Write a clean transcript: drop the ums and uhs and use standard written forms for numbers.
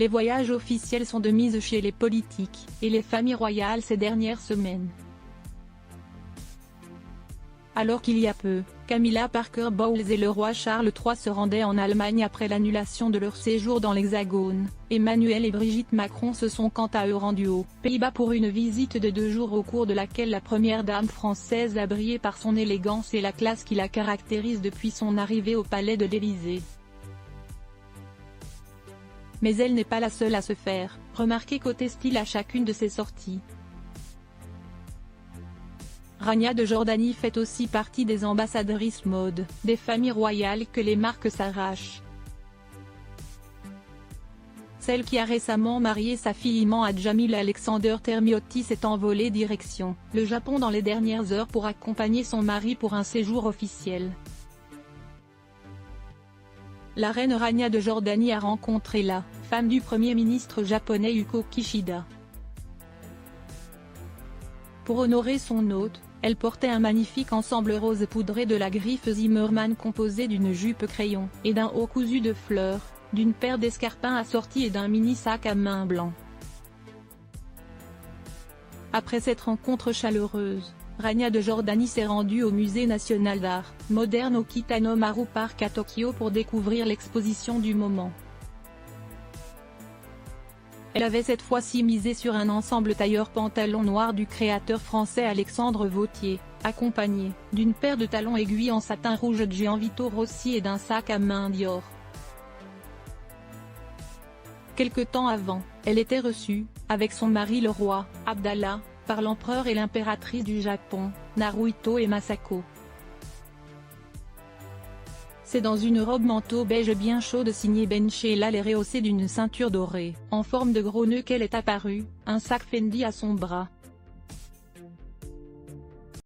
Les voyages officiels sont de mise chez les politiques et les familles royales ces dernières semaines. Alors qu'il y a peu, Camilla Parker Bowles et le roi Charles III se rendaient en Allemagne après l'annulation de leur séjour dans l'Hexagone, Emmanuel et Brigitte Macron se sont quant à eux rendus aux Pays-Bas pour une visite de 2 jours au cours de laquelle la première dame française a brillé par son élégance et la classe qui la caractérise depuis son arrivée au palais de l'Élysée. Mais elle n'est pas la seule à se faire remarquer côté style à chacune de ses sorties. Rania de Jordanie fait aussi partie des ambassadrices mode des familles royales que les marques s'arrachent. Celle qui a récemment marié sa fille Iman à Jamil Alexander Termiotti s'est envolée direction le Japon dans les dernières heures pour accompagner son mari pour un séjour officiel. La reine Rania de Jordanie a rencontré la femme du premier ministre japonais Yuko Kishida. Pour honorer son hôte, elle portait un magnifique ensemble rose poudré de la griffe Zimmermann composé d'une jupe crayon et d'un haut cousu de fleurs, d'une paire d'escarpins assortis et d'un mini sac à main blanc. Après cette rencontre chaleureuse, Rania de Jordanie s'est rendue au Musée national d'art moderne au Kitanomaru Park à Tokyo pour découvrir l'exposition du moment. Elle avait cette fois-ci misé sur un ensemble tailleur-pantalon noir du créateur français Alexandre Vauthier, accompagné d'une paire de talons aiguilles en satin rouge de Gianvito Rossi et d'un sac à main Dior. Quelque temps avant, elle était reçue, avec son mari le roi Abdallah, par l'empereur et l'impératrice du Japon, Naruhito et Masako. C'est dans une robe manteau beige bien chaude signée Benchella et rehaussée d'une ceinture dorée, en forme de gros nœud qu'elle est apparue, un sac Fendi à son bras.